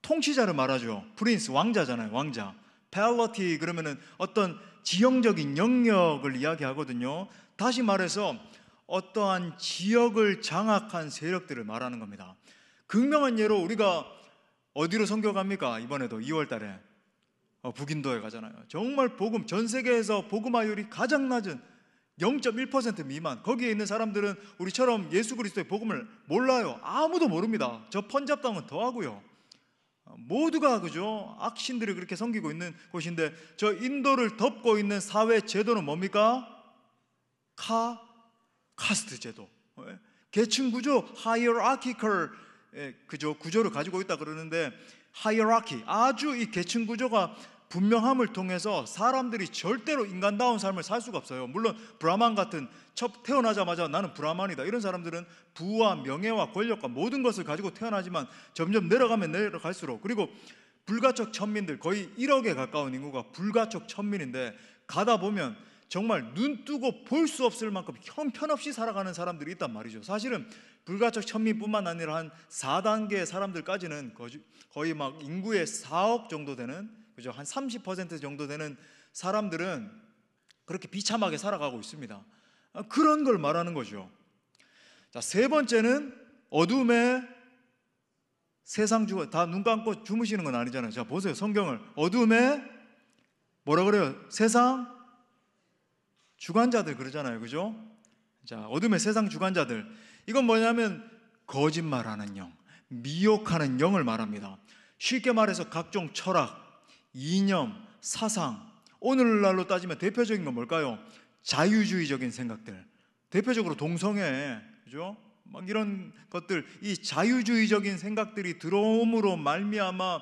S1: 통치자를 말하죠. prince 왕자잖아요. 왕자. pality 그러면은 어떤 지형적인 영역을 이야기하거든요. 다시 말해서 어떠한 지역을 장악한 세력들을 말하는 겁니다. 극명한 예로 우리가 어디로 선교 갑니까? 이번에도 2월 달에 북인도에 가잖아요. 정말 복음, 전 세계에서 복음화율이 가장 낮은 0.1% 미만. 거기에 있는 사람들은 우리처럼 예수 그리스도의 복음을 몰라요. 아무도 모릅니다. 저 펀잡 땅은 더하고요. 모두가 그죠? 악신들이 그렇게 섬기고 있는 곳인데, 저 인도를 덮고 있는 사회 제도는 뭡니까? 카스트 제도, 계층 구조, hierarchical 그죠? 구조를 가지고 있다 그러는데, hierarchy, 아주 이 계층 구조가 분명함을 통해서 사람들이 절대로 인간다운 삶을 살 수가 없어요. 물론 브라만 같은 태어나자마자 나는 브라만이다 이런 사람들은 부와 명예와 권력과 모든 것을 가지고 태어나지만 점점 내려가면 내려갈수록, 그리고 불가촉 천민들, 거의 1억에 가까운 인구가 불가촉 천민인데, 가다 보면 정말 눈 뜨고 볼 수 없을 만큼 형편없이 살아가는 사람들이 있단 말이죠. 사실은 불가촉 천민뿐만 아니라 한 4단계의 사람들까지는 거의 막 인구의 4억 정도 되는, 그죠? 한 30% 정도 되는 사람들은 그렇게 비참하게 살아가고 있습니다. 그런 걸 말하는 거죠. 자, 세 번째는 어둠의 세상 주관. 다 눈 감고 주무시는 건 아니잖아요. 자, 보세요. 성경을. 어둠의 뭐라 그래요? 세상 주관자들 그러잖아요. 그죠? 자, 어둠의 세상 주관자들. 이건 뭐냐면 거짓말하는 영, 미혹하는 영을 말합니다. 쉽게 말해서 각종 철학, 이념, 사상, 오늘날로 따지면 대표적인 건 뭘까요? 자유주의적인 생각들. 대표적으로 동성애, 그죠? 막 이런 것들, 이 자유주의적인 생각들이 들어옴으로 말미암아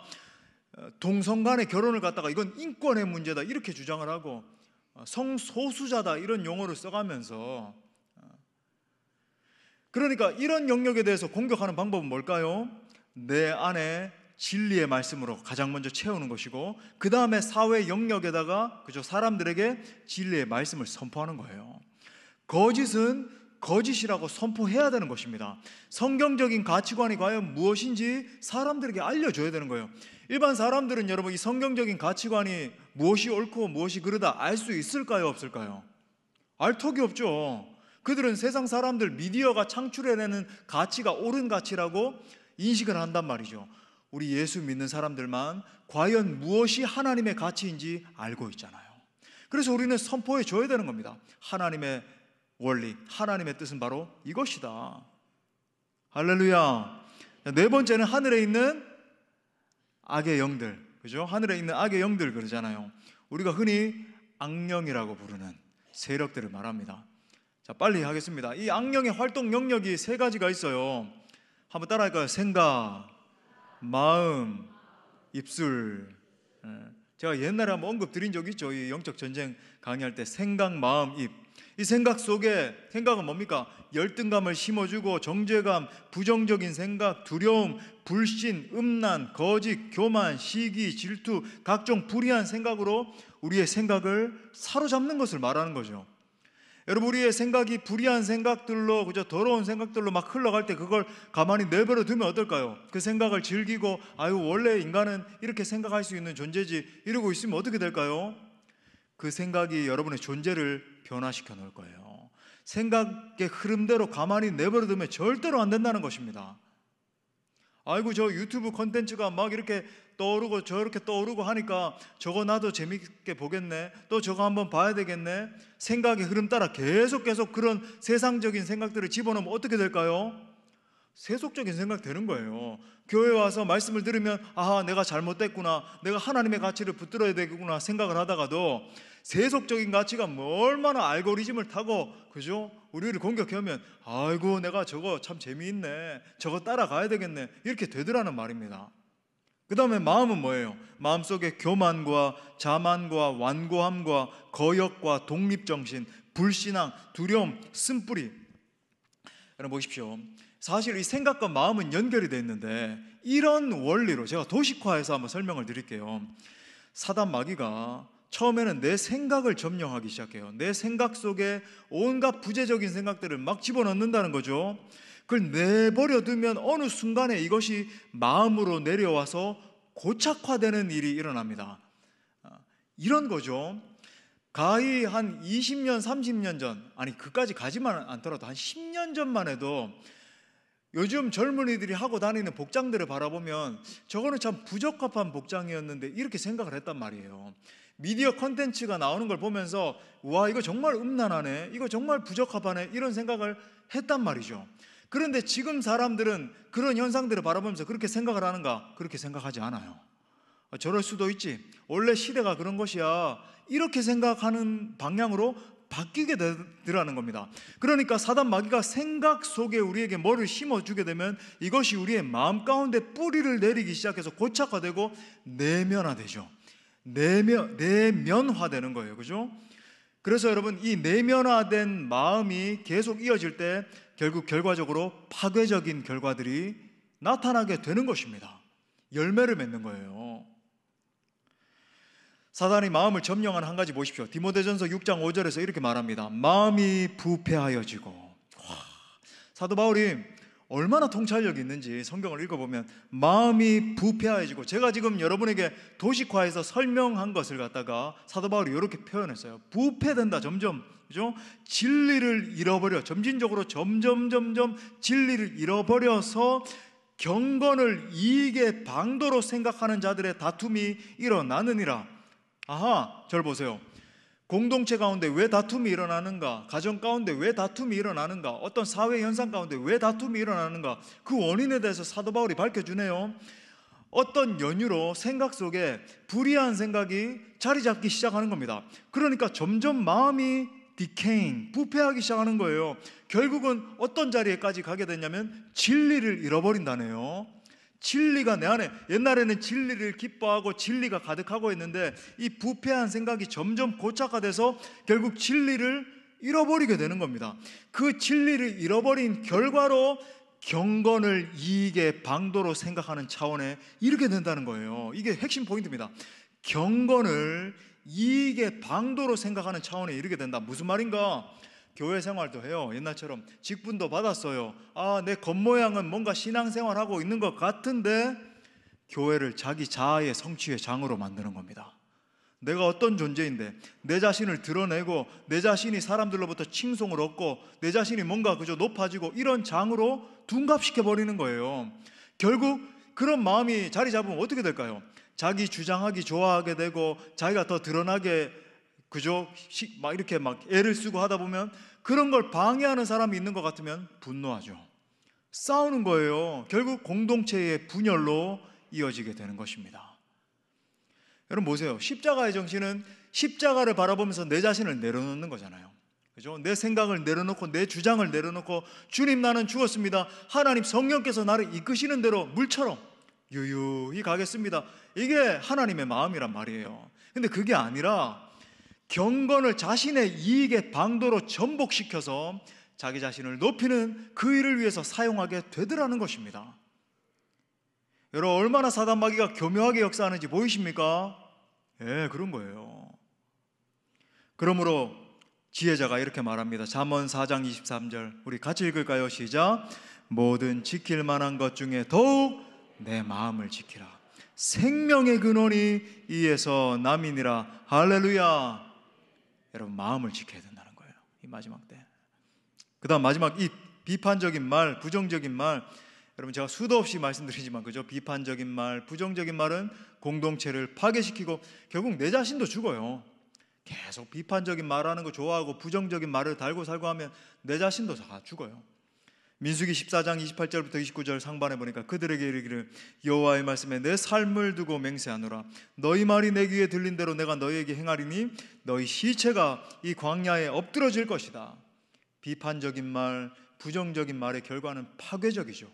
S1: 동성 간의 결혼을 갖다가 이건 인권의 문제다 이렇게 주장을 하고, 성소수자다 이런 용어를 써가면서, 그러니까 이런 영역에 대해서 공격하는 방법은 뭘까요? 내 안에 진리의 말씀으로 가장 먼저 채우는 것이고, 그 다음에 사회 영역에다가 그죠? 사람들에게 진리의 말씀을 선포하는 거예요. 거짓은 거짓이라고 선포해야 되는 것입니다. 성경적인 가치관이 과연 무엇인지 사람들에게 알려줘야 되는 거예요. 일반 사람들은 여러분 이 성경적인 가치관이 무엇이 옳고 무엇이 그르다 알 수 있을까요? 없을까요? 알 턱이 없죠. 그들은 세상 사람들, 미디어가 창출해내는 가치가 옳은 가치라고 인식을 한단 말이죠. 우리 예수 믿는 사람들만 과연 무엇이 하나님의 가치인지 알고 있잖아요. 그래서 우리는 선포해 줘야 되는 겁니다. 하나님의 원리, 하나님의 뜻은 바로 이것이다. 할렐루야. 네 번째는 하늘에 있는 악의 영들, 그죠? 하늘에 있는 악의 영들 그러잖아요. 우리가 흔히 악령이라고 부르는 세력들을 말합니다. 자, 빨리 하겠습니다. 이 악령의 활동 영역이 세 가지가 있어요. 한번 따라할까요? 생각, 마음, 입술. 제가 옛날에 한번 언급 드린 적 있죠. 이 영적 전쟁 강의할 때 생각, 마음, 입. 이 생각 속에, 생각은 뭡니까? 열등감을 심어주고 정죄감, 부정적인 생각, 두려움, 불신, 음란, 거짓, 교만, 시기, 질투, 각종 불의한 생각으로 우리의 생각을 사로잡는 것을 말하는 거죠. 여러분, 우리의 생각이 불의한 생각들로, 그저 더러운 생각들로 막 흘러갈 때 그걸 가만히 내버려 두면 어떨까요? 그 생각을 즐기고 아유 원래 인간은 이렇게 생각할 수 있는 존재지 이러고 있으면 어떻게 될까요? 그 생각이 여러분의 존재를 변화시켜 놓을 거예요. 생각의 흐름대로 가만히 내버려 두면 절대로 안 된다는 것입니다. 아이고 저 유튜브 콘텐츠가 막 이렇게 떠오르고 저렇게 떠오르고 하니까 저거 나도 재밌게 보겠네, 또 저거 한번 봐야 되겠네, 생각의 흐름 따라 계속 그런 세상적인 생각들을 집어넣으면 어떻게 될까요? 세속적인 생각 되는 거예요. 교회 와서 말씀을 들으면 아하, 내가 잘못됐구나, 내가 하나님의 가치를 붙들어야 되겠구나 생각을 하다가도 세속적인 가치가 얼마나 알고리즘을 타고, 그죠? 우리를 공격하면 아이고 내가 저거 참 재미있네, 저거 따라가야 되겠네, 이렇게 되더라는 말입니다. 그 다음에 마음은 뭐예요? 마음속에 교만과 자만과 완고함과 거역과 독립정신, 불신앙, 두려움, 쓴뿌리. 여러분 보십시오. 사실 이 생각과 마음은 연결이 되어 있는데, 이런 원리로 제가 도식화해서 한번 설명을 드릴게요. 사단 마귀가 처음에는 내 생각을 점령하기 시작해요. 내 생각 속에 온갖 부재적인 생각들을 막 집어넣는다는 거죠. 그걸 내버려 두면 어느 순간에 이것이 마음으로 내려와서 고착화되는 일이 일어납니다. 이런 거죠. 가히 한 20년, 30년 전, 아니 그까지 가지만 않더라도 한 10년 전만 해도 요즘 젊은이들이 하고 다니는 복장들을 바라보면 저거는 참 부적합한 복장이었는데 이렇게 생각을 했단 말이에요. 미디어 컨텐츠가 나오는 걸 보면서 와, 이거 정말 음란하네, 이거 정말 부적합하네, 이런 생각을 했단 말이죠. 그런데 지금 사람들은 그런 현상들을 바라보면서 그렇게 생각을 하는가? 그렇게 생각하지 않아요. 저럴 수도 있지, 원래 시대가 그런 것이야, 이렇게 생각하는 방향으로 바뀌게 되더라는 겁니다. 그러니까 사단 마귀가 생각 속에 우리에게 뭐를 심어주게 되면 이것이 우리의 마음 가운데 뿌리를 내리기 시작해서 고착화되고 내면화되죠. 내면화되는 거예요. 그죠? 그래서 여러분, 이 내면화된 마음이 계속 이어질 때 결국 결과적으로 파괴적인 결과들이 나타나게 되는 것입니다. 열매를 맺는 거예요. 사단이 마음을 점령하는 한 가지 보십시오. 디모데전서 6장 5절에서 이렇게 말합니다. 마음이 부패하여지고. 사도 바울이 얼마나 통찰력이 있는지 성경을 읽어보면 마음이 부패하여지고, 제가 지금 여러분에게 도식화해서 설명한 것을 갖다가 사도 바울이 이렇게 표현했어요. 부패된다, 점점. 그죠? 진리를 잃어버려, 점진적으로 점점 진리를 잃어버려서 경건을 이익의 방도로 생각하는 자들의 다툼이 일어나느니라. 아하, 저를 보세요. 공동체 가운데 왜 다툼이 일어나는가? 가정 가운데 왜 다툼이 일어나는가? 어떤 사회 현상 가운데 왜 다툼이 일어나는가? 그 원인에 대해서 사도 바울이 밝혀주네요. 어떤 연유로 생각 속에 불의한 생각이 자리 잡기 시작하는 겁니다. 그러니까 점점 마음이 decaying, 부패하기 시작하는 거예요. 결국은 어떤 자리에까지 가게 되냐면 진리를 잃어버린다네요. 진리가 내 안에, 옛날에는 진리를 기뻐하고 진리가 가득하고 있는데 이 부패한 생각이 점점 고착화돼서 결국 진리를 잃어버리게 되는 겁니다. 그 진리를 잃어버린 결과로 경건을 이익의 방도로 생각하는 차원에 이르게 된다는 거예요. 이게 핵심 포인트입니다. 경건을 이익의 방도로 생각하는 차원에 이르게 된다. 무슨 말인가? 교회 생활도 해요. 옛날처럼 직분도 받았어요. 아, 내 겉모양은 뭔가 신앙생활하고 있는 것 같은데 교회를 자기 자아의 성취의 장으로 만드는 겁니다. 내가 어떤 존재인데 내 자신을 드러내고 내 자신이 사람들로부터 칭송을 얻고 내 자신이 뭔가 그저 높아지고 이런 장으로 둔갑시켜버리는 거예요. 결국 그런 마음이 자리 잡으면 어떻게 될까요? 자기 주장하기 좋아하게 되고 자기가 더 드러나게 그죠? 막 이렇게 막 애를 쓰고 하다 보면 그런 걸 방해하는 사람이 있는 것 같으면 분노하죠. 싸우는 거예요. 결국 공동체의 분열로 이어지게 되는 것입니다. 여러분 보세요. 십자가의 정신은 십자가를 바라보면서 내 자신을 내려놓는 거잖아요. 그죠? 내 생각을 내려놓고 내 주장을 내려놓고 주님, 나는 죽었습니다. 하나님 성령께서 나를 이끄시는 대로 물처럼 유유히 가겠습니다. 이게 하나님의 마음이란 말이에요. 근데 그게 아니라 경건을 자신의 이익의 방도로 전복시켜서 자기 자신을 높이는 그 일을 위해서 사용하게 되더라는 것입니다. 여러분, 얼마나 사단 마귀가 교묘하게 역사하는지 보이십니까? 예, 그런 거예요. 그러므로 지혜자가 이렇게 말합니다. 잠언 4장 23절 우리 같이 읽을까요? 시작. 모든 지킬 만한 것 중에 더욱 내 마음을 지키라. 생명의 근원이 이에서 남이니라. 할렐루야. 여러분, 마음을 지켜야 된다는 거예요. 이 마지막 때. 그 다음 마지막 이 비판적인 말, 부정적인 말, 여러분, 제가 수도 없이 말씀드리지만 그죠? 비판적인 말, 부정적인 말은 공동체를 파괴시키고 결국 내 자신도 죽어요. 계속 비판적인 말하는 거 좋아하고 부정적인 말을 달고 살고 하면 내 자신도 다 죽어요. 민수기 14장 28절부터 29절 상반에 보니까 그들에게 이르기를 여호와의 말씀에 내 삶을 두고 맹세하노라. 너희 말이 내 귀에 들린 대로 내가 너희에게 행하리니 너희 시체가 이 광야에 엎드러질 것이다. 비판적인 말, 부정적인 말의 결과는 파괴적이죠.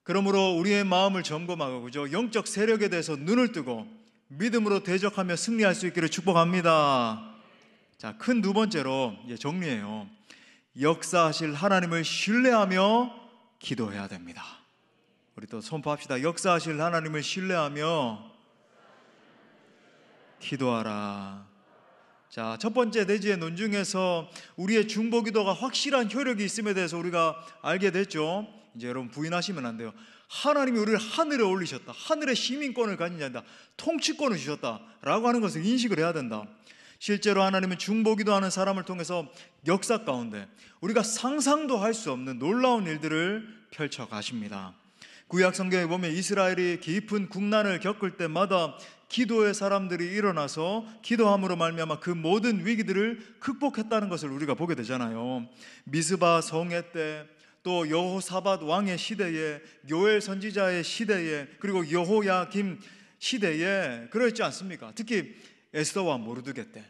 S1: 그러므로 우리의 마음을 점검하고 그죠? 영적 세력에 대해서 눈을 뜨고 믿음으로 대적하며 승리할 수 있기를 축복합니다. 자, 큰 두 번째로 이제 정리해요. 역사하실 하나님을 신뢰하며 기도해야 됩니다. 우리 또 선포합시다. 역사하실 하나님을 신뢰하며 기도하라. 자, 첫 번째 대지의 논중에서 우리의 중보기도가 확실한 효력이 있음에 대해서 우리가 알게 됐죠. 이제 여러분 부인하시면 안 돼요. 하나님이 우리를 하늘에 올리셨다, 하늘의 시민권을 가진 자다, 통치권을 주셨다라고 하는 것을 인식을 해야 된다. 실제로 하나님은 중보기도하는 사람을 통해서 역사 가운데 우리가 상상도 할 수 없는 놀라운 일들을 펼쳐 가십니다. 구약 성경에 보면 이스라엘이 깊은 국난을 겪을 때마다 기도의 사람들이 일어나서 기도함으로 말미암아 그 모든 위기들을 극복했다는 것을 우리가 보게 되잖아요. 미스바 성회 때, 또 여호사밧 왕의 시대에, 요엘 선지자의 시대에, 그리고 여호야김 시대에 그랬지 않습니까? 특히 에스더와 모르드게 때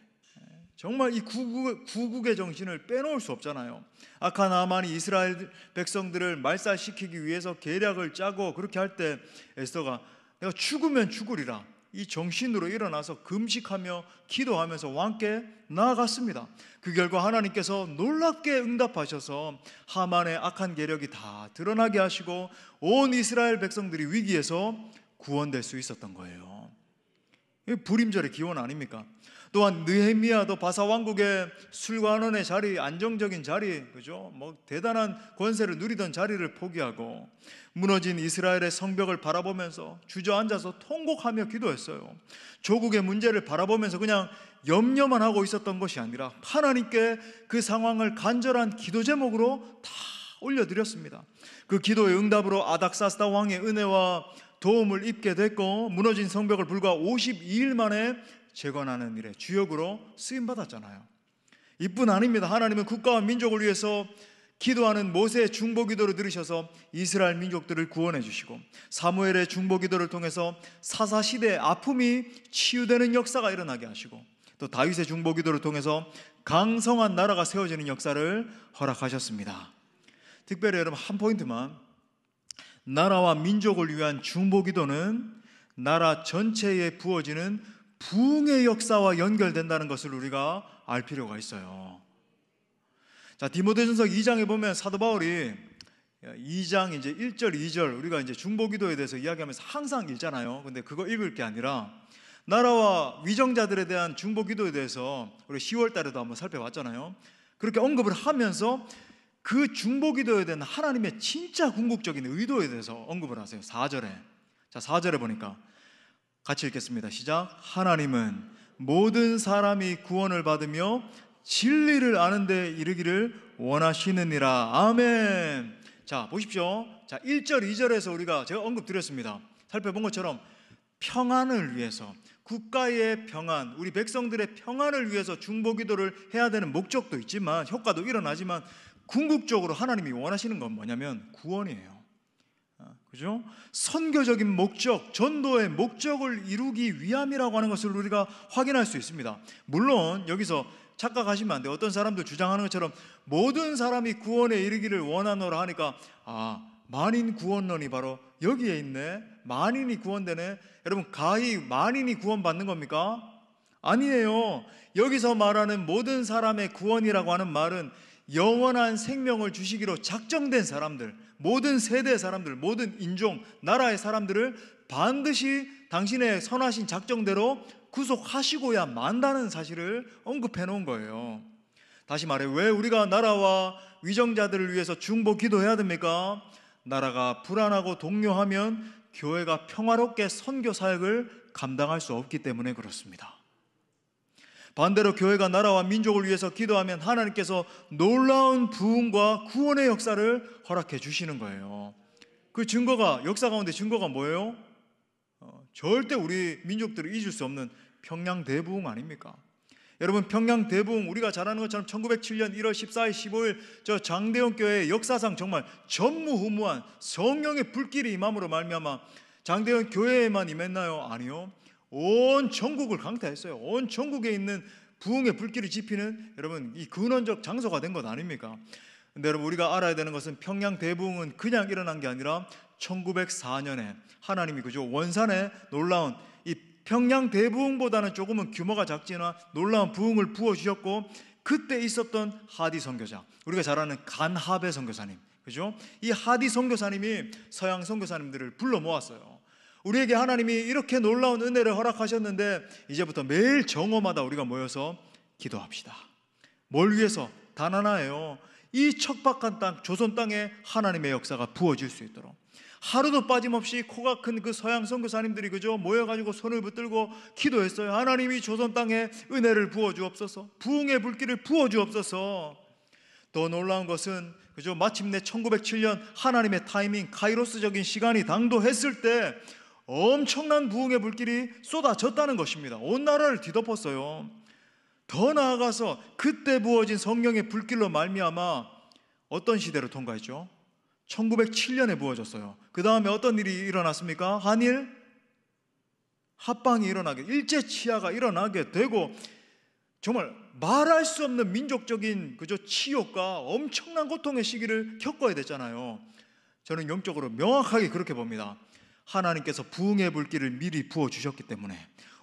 S1: 정말 이 구국의 정신을 빼놓을 수 없잖아요. 악한 하만이 이스라엘 백성들을 말살시키기 위해서 계략을 짜고 그렇게 할 때 에스더가 내가 죽으면 죽으리라 이 정신으로 일어나서 금식하며 기도하면서 왕께 나아갔습니다. 그 결과 하나님께서 놀랍게 응답하셔서 하만의 악한 계략이 다 드러나게 하시고 온 이스라엘 백성들이 위기에서 구원될 수 있었던 거예요. 이게 불임절의 기원 아닙니까? 또한 느헤미야도 바사 왕국의 술관원의 자리, 안정적인 자리, 그죠? 대단한 권세를 누리던 자리를 포기하고 무너진 이스라엘의 성벽을 바라보면서 주저앉아서 통곡하며 기도했어요. 조국의 문제를 바라보면서 그냥 염려만 하고 있었던 것이 아니라 하나님께 그 상황을 간절한 기도 제목으로 다 올려드렸습니다. 그 기도의 응답으로 아닥사스다 왕의 은혜와 도움을 입게 됐고 무너진 성벽을 불과 52일 만에 재건하는 일에 주역으로 쓰임받았잖아요. 이뿐 아닙니다. 하나님은 국가와 민족을 위해서 기도하는 모세의 중보기도를 들으셔서 이스라엘 민족들을 구원해 주시고 사무엘의 중보기도를 통해서 사사시대의 아픔이 치유되는 역사가 일어나게 하시고 또 다윗의 중보기도를 통해서 강성한 나라가 세워지는 역사를 허락하셨습니다. 특별히 여러분 한 포인트만, 나라와 민족을 위한 중보기도는 나라 전체에 부어지는 부흥의 역사와 연결된다는 것을 우리가 알 필요가 있어요. 자, 디모데전서 2장에 보면 사도 바울이 2장 이제 1절, 2절 우리가 이제 중보기도에 대해서 이야기하면서 항상 읽잖아요. 근데 그거 읽을 게 아니라 나라와 위정자들에 대한 중보기도에 대해서 우리 10월 달에도 한번 살펴봤잖아요. 그렇게 언급을 하면서 그 중보기도에 대한 하나님의 진짜 궁극적인 의도에 대해서 언급을 하세요. 4절에. 자, 4절에 보니까 같이 읽겠습니다. 시작. 하나님은 모든 사람이 구원을 받으며 진리를 아는 데 이르기를 원하시느니라. 아멘. 자, 보십시오. 자, 1절, 2절에서 우리가 제가 언급드렸습니다. 살펴본 것처럼 평안을 위해서, 국가의 평안, 우리 백성들의 평안을 위해서 중보기도를 해야 되는 목적도 있지만, 효과도 일어나지만 궁극적으로 하나님이 원하시는 건 뭐냐면 구원이에요. 그죠? 선교적인 목적, 전도의 목적을 이루기 위함이라고 하는 것을 우리가 확인할 수 있습니다. 물론 여기서 착각하시면 안 돼요. 어떤 사람들 주장하는 것처럼 모든 사람이 구원에 이르기를 원하노라 하니까 만인 구원론이 바로 여기에 있네. 만인이 구원되네. 여러분, 가히 만인이 구원받는 겁니까? 아니에요. 여기서 말하는 모든 사람의 구원이라고 하는 말은 영원한 생명을 주시기로 작정된 사람들, 모든 세대의 사람들, 모든 인종, 나라의 사람들을 반드시 당신의 선하신 작정대로 구속하시고야 만다는 사실을 언급해 놓은 거예요. 다시 말해, 왜 우리가 나라와 위정자들을 위해서 중보 기도해야 됩니까? 나라가 불안하고 동요하면 교회가 평화롭게 선교 사역을 감당할 수 없기 때문에 그렇습니다. 반대로 교회가 나라와 민족을 위해서 기도하면 하나님께서 놀라운 부흥과 구원의 역사를 허락해 주시는 거예요. 그 증거가, 역사 가운데 증거가 뭐예요? 절대 우리 민족들이 잊을 수 없는 평양 대부흥 아닙니까? 여러분, 평양 대부흥, 우리가 잘 아는 것처럼 1907년 1월 14일 15일 저 장대원 교회의 역사상 정말 전무후무한 성령의 불길이 임함으로 말미암아 장대원 교회에만 임했나요? 아니요, 온 전국을 강타했어요. 온 전국에 있는 부흥의 불길이 지피는, 여러분, 이 근원적 장소가 된 것 아닙니까? 근데 여러분, 우리가 알아야 되는 것은 평양 대부흥은 그냥 일어난 게 아니라 1904년에 하나님이 그죠, 원산에 놀라운, 이 평양 대부흥보다는 조금은 규모가 작지만 놀라운 부흥을 부어주셨고, 그때 있었던 하디 선교사, 우리가 잘 아는 간하베 선교사님, 그죠? 이 하디 선교사님이 서양 선교사님들을 불러 모았어요. 우리에게 하나님이 이렇게 놀라운 은혜를 허락하셨는데 이제부터 매일 정오마다 우리가 모여서 기도합시다. 뭘 위해서? 단 하나예요. 이 척박한 땅, 조선 땅에 하나님의 역사가 부어질 수 있도록. 하루도 빠짐없이 코가 큰 그 서양 선교사님들이 그죠, 모여가지고 손을 붙들고 기도했어요. 하나님이 조선 땅에 은혜를 부어주옵소서, 부흥의 불길을 부어주옵소서. 더 놀라운 것은 그죠, 마침내 1907년 하나님의 타이밍, 카이로스적인 시간이 당도했을 때 엄청난 부흥의 불길이 쏟아졌다는 것입니다. 온 나라를 뒤덮었어요. 더 나아가서 그때 부어진 성령의 불길로 말미암아 어떤 시대로 통과했죠? 1907년에 부어졌어요. 그 다음에 어떤 일이 일어났습니까? 한일 합방이 일어나게, 일제 치하가 일어나게 되고, 정말 말할 수 없는 민족적인 그저 치욕과 엄청난 고통의 시기를 겪어야 됐잖아요. 저는 영적으로 명확하게 그렇게 봅니다. 하나님께서 부흥의 불길을 미리 부어주셨기 때문에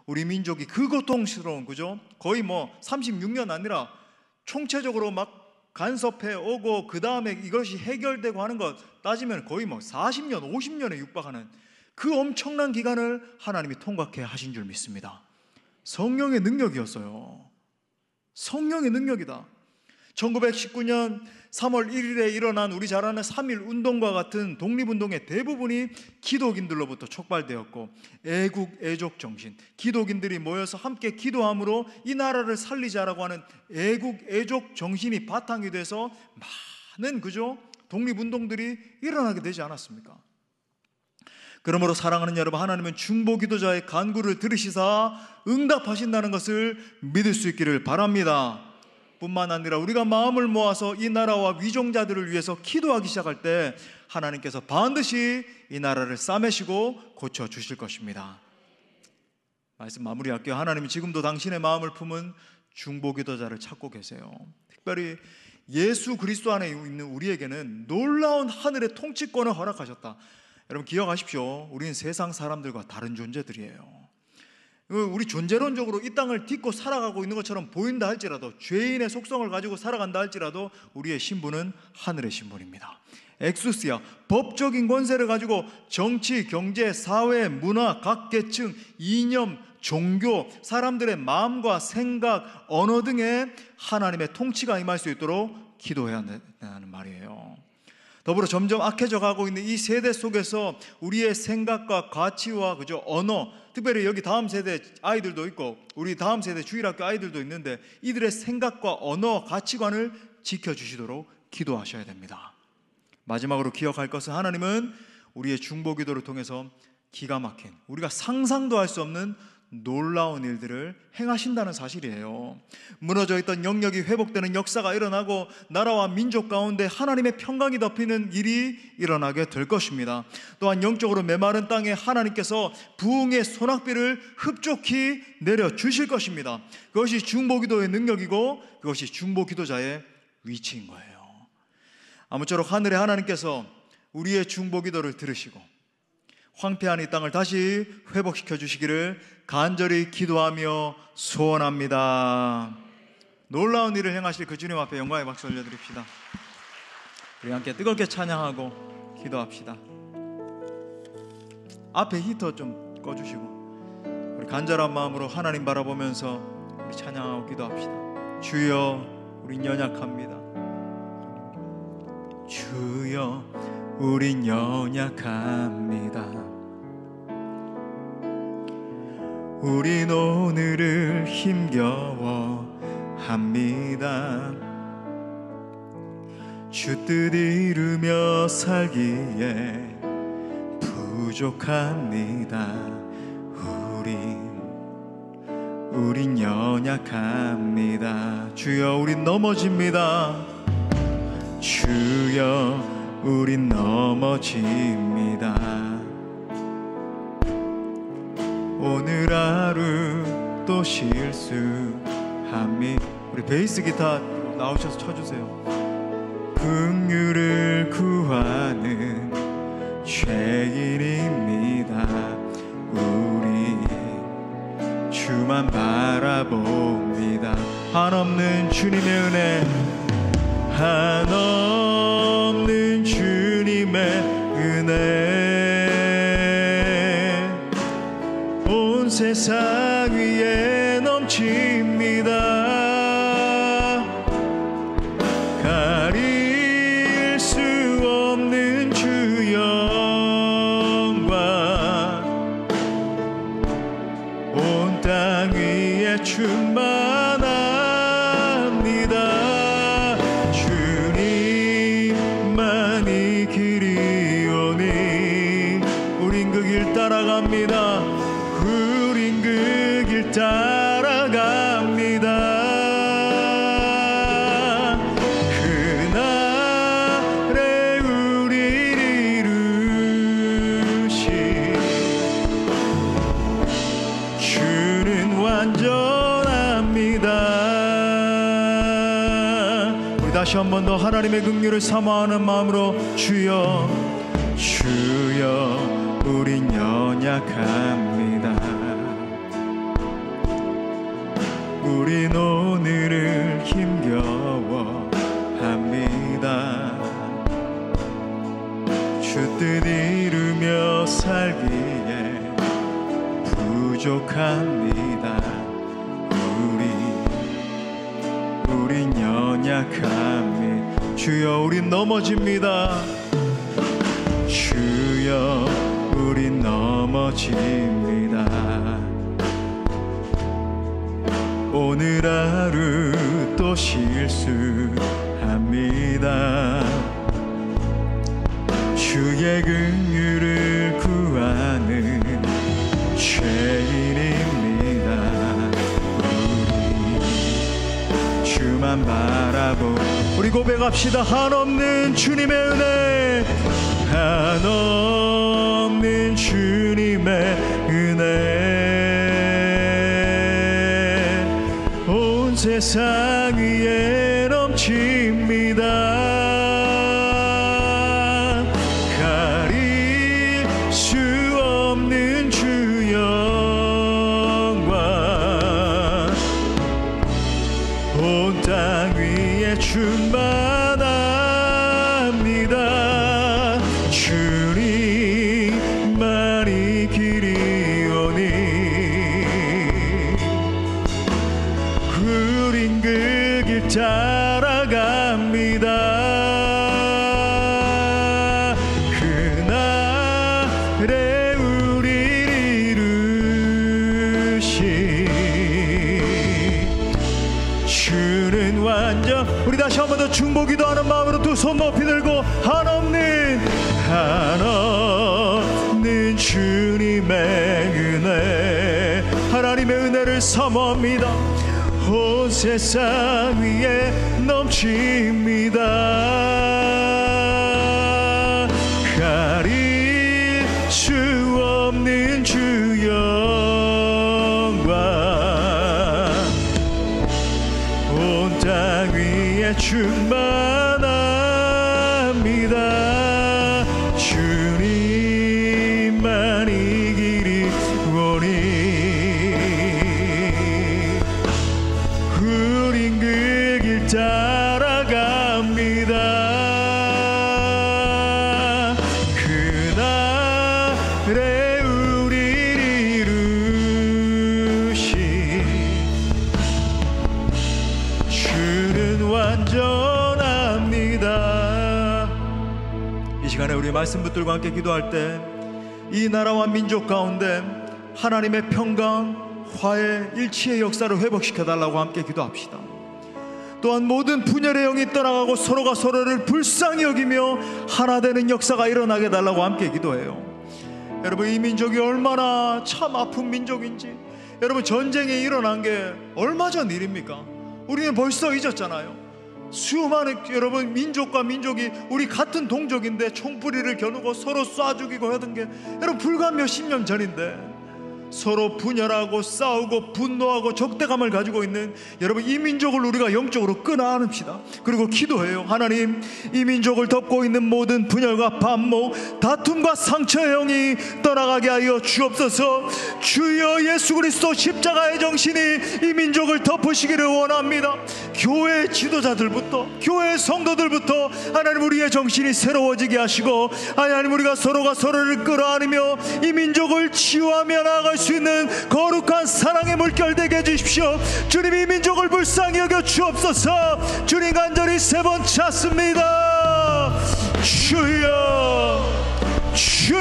S1: 우리 민족이 그 고통스러운, 그죠, 거의 뭐 36년 아니라 총체적으로 막 간섭해 오고, 그 다음에 이것이 해결되고 하는 것 따지면 거의 뭐 40년, 50년에 육박하는 그 엄청난 기간을 하나님이 통과케 하신 줄 믿습니다. 성령의 능력이었어요. 성령의 능력이다. 1919년 3월 1일에 일어난 우리 잘 아는 3.1 운동과 같은 독립운동의 대부분이 기독인들로부터 촉발되었고, 애국 애족 정신, 기독인들이 모여서 함께 기도함으로 이 나라를 살리자라고 하는 애국 애족 정신이 바탕이 돼서 많은 그죠, 독립운동들이 일어나게 되지 않았습니까? 그러므로 사랑하는 여러분, 하나님은 중보기도자의 간구를 들으시사 응답하신다는 것을 믿을 수 있기를 바랍니다. 뿐만 아니라 우리가 마음을 모아서 이 나라와 위종자들을 위해서 기도하기 시작할 때 하나님께서 반드시 이 나라를 싸매시고 고쳐주실 것입니다. 말씀 마무리할게요. 하나님이 지금도 당신의 마음을 품은 중보기도자를 찾고 계세요. 특별히 예수 그리스도 안에 있는 우리에게는 놀라운 하늘의 통치권을 허락하셨다. 여러분 기억하십시오. 우리는 세상 사람들과 다른 존재들이에요. 우리 존재론적으로 이 땅을 딛고 살아가고 있는 것처럼 보인다 할지라도, 죄인의 속성을 가지고 살아간다 할지라도 우리의 신분은 하늘의 신분입니다. 엑수스야, 법적인 권세를 가지고 정치, 경제, 사회, 문화, 각 계층, 이념, 종교, 사람들의 마음과 생각, 언어 등에 하나님의 통치가 임할 수 있도록 기도해야 한다는 말이에요. 더불어 점점 악해져 가고 있는 이 세대 속에서 우리의 생각과 가치와 그죠, 언어, 특별히 여기 다음 세대 아이들도 있고 우리 다음 세대 주일학교 아이들도 있는데 이들의 생각과 언어, 가치관을 지켜주시도록 기도하셔야 됩니다. 마지막으로 기억할 것은 하나님은 우리의 중보기도를 통해서 기가 막힌, 우리가 상상도 할 수 없는 놀라운 일들을 행하신다는 사실이에요. 무너져 있던 영역이 회복되는 역사가 일어나고 나라와 민족 가운데 하나님의 평강이 덮이는 일이 일어나게 될 것입니다. 또한 영적으로 메마른 땅에 하나님께서 부흥의 소낙비를 흡족히 내려주실 것입니다. 그것이 중보기도의 능력이고 그것이 중보기도자의 위치인 거예요. 아무쪼록 하늘의 하나님께서 우리의 중보기도를 들으시고 황폐한 이 땅을 다시 회복시켜 주시기를 간절히 기도하며 소원합니다. 놀라운 일을 행하실 그 주님 앞에 영광의 박수 올려드립시다. 우리 함께 뜨겁게 찬양하고 기도합시다. 앞에 히터 좀 꺼주시고 우리 간절한 마음으로 하나님 바라보면서 우리 찬양하고 기도합시다. 주여, 우린 연약합니다. 주여, 우린 연약합니다. 우린 오늘을 힘겨워합니다. 주 뜻 이루며 살기에 부족합니다. 우린 연약합니다. 주여, 우린 넘어집니다. 주여, 우린 넘어집니다. 오늘 하루 또 실수함이, 우리 베이스 기타 나오셔서 쳐주세요. 긍휼을 구하는 죄인입니다. 우리 주만 바라봅니다. 한없는 주님의 은혜, 한없는 주님의 은혜 온 세상 위에 넘칩니다. 가릴 수 없는 주 영광 온 땅 위에 충만합니다. 주님만이 길이오니 우린 그 길 따라갑니다. 우린 그 길 따라갑니다. 그날에 우리를 이루신 주는 완전합니다. 우리 다시 한 번 더 하나님의 긍휼을 사모하는 마음으로 주여, 주여, 우린 연약합니다. 우린 오늘을 힘겨워합니다. 주 뜻 이루며 살기에 부족합니다. 우린 연약합니다. 주여, 우린 넘어집니다. 주여, 우린 넘어집니다. 오늘 하루 또 실수합니다. 주의 긍휼을 구하는 죄인입니다. 우리 주만 바라보, 우리 고백합시다. 한없는 주님의 은혜, 한없는 주님의 은혜 온 세상 위에 넘칩니다. 가릴 수 없는 주 영광 온 땅 위에 충만합니다. 주님만이 길이오니 우린 그 길 따라갑니다. 그날에 우리를 이루신 주는 완전, 우리 다시 한 번 더 중보기도하는 마음으로 두 손 높이 들고 한없는 주님의 은혜, 하나님의 은혜를 사모합니다. 온 세상 위에 넘칩니다. 가릴 수 없는 주 영광 온 땅 위에 충만합니다. 주님만이 길이 오니 우린 그 길 따라갑니다. 그날에 우리를 이루신 주는 완전합니다. 이 시간에 우리 말씀 붙들고 함께 기도할 때 이 나라와 민족 가운데 하나님의 평강, 화해, 일치의 역사를 회복시켜 달라고 함께 기도합시다. 또한 모든 분열의 영이 떠나가고 서로가 서로를 불쌍히 여기며 하나 되는 역사가 일어나게 달라고 함께 기도해요. 여러분, 이 민족이 얼마나 참 아픈 민족인지, 여러분, 전쟁이 일어난 게 얼마 전 일입니까? 우리는 벌써 잊었잖아요. 수많은 여러분 민족과 민족이 우리 같은 동족인데 총뿌리를 겨누고 서로 쏴 죽이고 하던 게 여러분 불과 몇십 년 전인데, 서로 분열하고 싸우고 분노하고 적대감을 가지고 있는 여러분, 이 민족을 우리가 영적으로 끊어안읍시다. 그리고 기도해요. 하나님, 이 민족을 덮고 있는 모든 분열과 반목, 다툼과 상처의 영이 떠나가게 하여 주옵소서. 주여 예수 그리스도 십자가의 정신이 이 민족을 덮으시기를 원합니다. 교회 지도자들부터, 교회 성도들부터 하나님, 우리의 정신이 새로워지게 하시고, 하나님, 우리가 서로가 서로를 끌어안으며 이 민족을 치유하며 나아갈 수 있는 거룩한 사랑의 물결 되게 해주십시오. 주님, 이 민족을 불쌍히 여겨 주옵소서. 주님, 간절히 세 번 찾습니다. 주여, 주여.